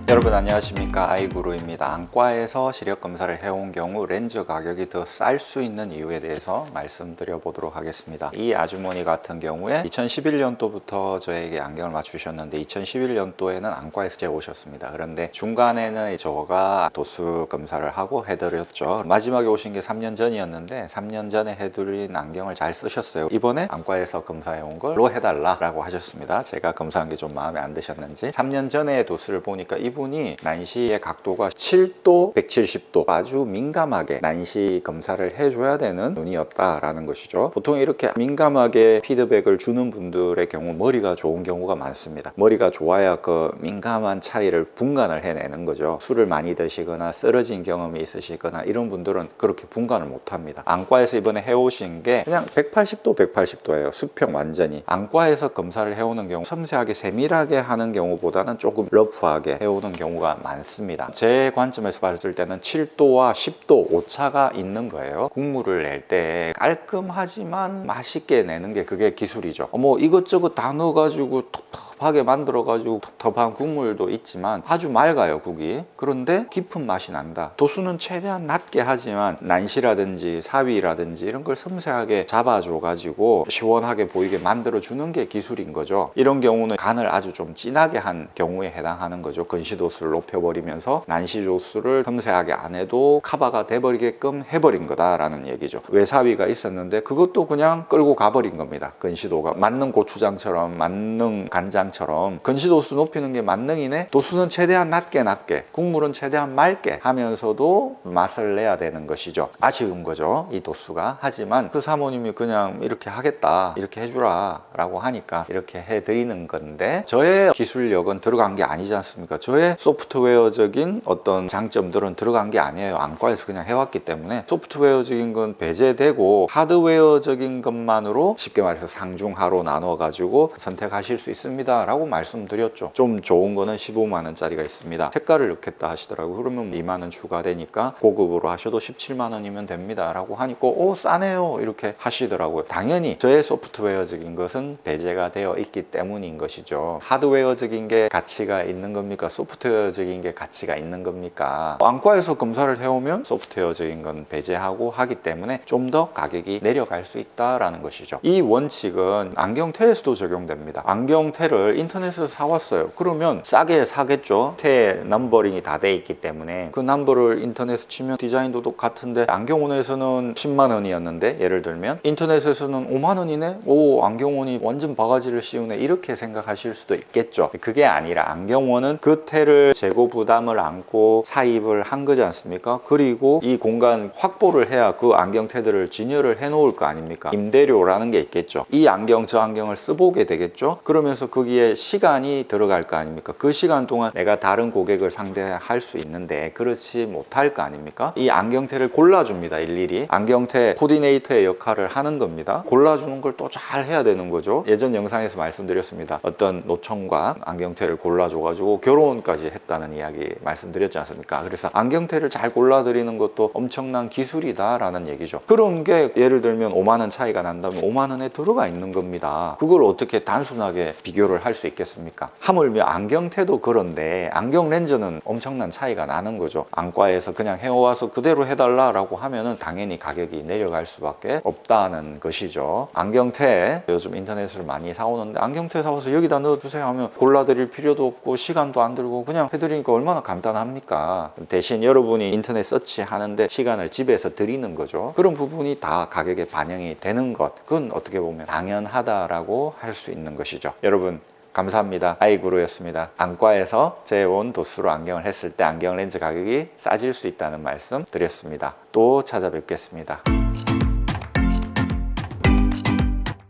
여러분 안녕하십니까, 아이구루입니다. 안과에서 시력 검사를 해온 경우 렌즈 가격이 더 쌀 수 있는 이유에 대해서 말씀드려 보도록 하겠습니다. 이 아주머니 같은 경우에 2011년도부터 저에게 안경을 맞추셨는데 2011년도에는 안과에서 재오셨습니다. 그런데 중간에는 저가 도수 검사를 하고 해드렸죠. 마지막에 오신 게 3년 전이었는데 3년 전에 해드린 안경을 잘 쓰셨어요. 이번에 안과에서 검사해온 걸로 해달라고 하셨습니다. 제가 검사한 게 좀 마음에 안 드셨는지 3년 전에 도수를 보니까 이분이 난시의 각도가 7도, 170도 아주 민감하게 난시 검사를 해줘야 되는 눈이었다라는 것이죠. 보통 이렇게 민감하게 피드백을 주는 분들의 경우 머리가 좋은 경우가 많습니다. 머리가 좋아야 그 민감한 차이를 분간을 해내는 거죠. 술을 많이 드시거나 쓰러진 경험이 있으시거나 이런 분들은 그렇게 분간을 못합니다. 안과에서 이번에 해오신 게 그냥 180도, 180도예요. 수평 완전히. 안과에서 검사를 해오는 경우 섬세하게 세밀하게 하는 경우보다는 조금 러프하게 해오는 경우가 많습니다. 제 관점에서 봤을 때는 7도와 10도 오차가 있는 거예요. 국물을 낼 때 깔끔하지만 맛있게 내는 게 그게 기술이죠. 뭐 이것저것 다 넣어가지고 텁텁하게 만들어가지고 텁텁한 국물도 있지만 아주 맑아요, 국이. 그런데 깊은 맛이 난다. 도수는 최대한 낮게 하지만 난시라든지 사위라든지 이런 걸 섬세하게 잡아줘가지고 시원하게 보이게 만들어주는 게 기술인 거죠. 이런 경우는 간을 아주 좀 진하게 한 경우에 해당하는 거죠. 근시도수를 높여버리면서 난시도수를 섬세하게 안 해도 커버가 돼버리게끔 해버린 거다라는 얘기죠. 외사위가 있었는데 그것도 그냥 끌고 가버린 겁니다. 근시도가 만능 고추장처럼 만능 간장처럼 근시도수 높이는 게 만능이네. 도수는 최대한 낮게 국물은 최대한 맑게 하면서도 맛을 내야 되는 것이죠. 아쉬운 거죠, 이 도수가. 하지만 그 사모님이 그냥 이렇게 하겠다, 이렇게 해주라 라고 하니까 이렇게 해드리는 건데, 저의 기술력은 들어간 게 아니지 않습니까? 저의 소프트웨어적인 어떤 장점들은 들어간 게 아니에요. 안과에서 그냥 해왔기 때문에 소프트웨어적인 건 배제되고 하드웨어적인 것만으로 쉽게 말해서 상중하로 나눠 가지고 선택하실 수 있습니다 라고 말씀드렸죠. 좀 좋은 거는 15만 원짜리가 있습니다. 색깔을 넣겠다 하시더라고요. 그러면 2만 원 추가되니까 고급으로 하셔도 17만 원이면 됩니다 라고 하니까 오, 싸네요 이렇게 하시더라고요. 당연히 저의 소프트웨어적인 것은 배제가 되어 있기 때문인 것이죠. 하드웨어적인 게 가치가 있는 겁니까? 소프트웨어적인 게 가치가 있는 겁니까? 안과에서 검사를 해오면 소프트웨어적인 건 배제하고 하기 때문에 좀 더 가격이 내려갈 수 있다라는 것이죠. 이 원칙은 안경테에서도 적용됩니다. 안경테를 인터넷에서 사왔어요. 그러면 싸게 사겠죠. 테 넘버링이 다 돼 있기 때문에 그 넘버를 인터넷에 치면 디자인도 똑같은데 안경원에서는 10만 원이었는데 예를 들면 인터넷에서는 5만 원이네? 오, 안경원이 완전 바가지를 씌우네, 이렇게 생각하실 수도 있겠죠. 그게 아니라 안경원은 그 테를 재고 부담을 안고 사입을 한 거지 않습니까? 그리고 이 공간 확보를 해야 그 안경테들을 진열을 해 놓을 거 아닙니까? 임대료라는 게 있겠죠. 이 안경 저 안경을 써보게 되겠죠. 그러면서 거기에 시간이 들어갈 거 아닙니까? 그 시간 동안 내가 다른 고객을 상대할 수 있는데 그렇지 못할 거 아닙니까? 이 안경테를 골라줍니다. 일일이 안경테 코디네이터의 역할을 하는 겁니다. 골라주는 걸 또 잘 해야 되는 거죠. 예전 영상에서 말씀드렸습니다. 어떤 노총각 안경테를 골라줘가지고 결혼까지 했다는 이야기 말씀드렸지 않습니까? 그래서 안경테를 잘 골라드리는 것도 엄청난 기술이다 라는 얘기죠. 그런 게 예를 들면 5만 원 차이가 난다면 5만 원에 들어가 있는 겁니다. 그걸 어떻게 단순하게 비교를 할 수 있겠습니까? 하물며 안경테도 그런데 안경 렌즈는 엄청난 차이가 나는 거죠. 안과에서 그냥 해와서 그대로 해달라고 하면은 당연히 가격이 내려갈 수밖에 없다는 것이죠. 안경테 요즘 인터넷으로 많이 사오는데 안경테 사와서 여기다 넣어주세요 하면 골라드릴 필요도 없고 시간도 안 들고 그냥 해드리니까 얼마나 간단합니까? 대신 여러분이 인터넷 서치 하는데 시간을 집에서 드리는 거죠. 그런 부분이 다 가격에 반영이 되는 것, 그건 어떻게 보면 당연하다라고 할 수 있는 것이죠. 여러분 감사합니다. 아이구루였습니다. 안과에서 재온 도수로 안경을 했을 때 안경 렌즈 가격이 싸질 수 있다는 말씀 드렸습니다. 또 찾아뵙겠습니다.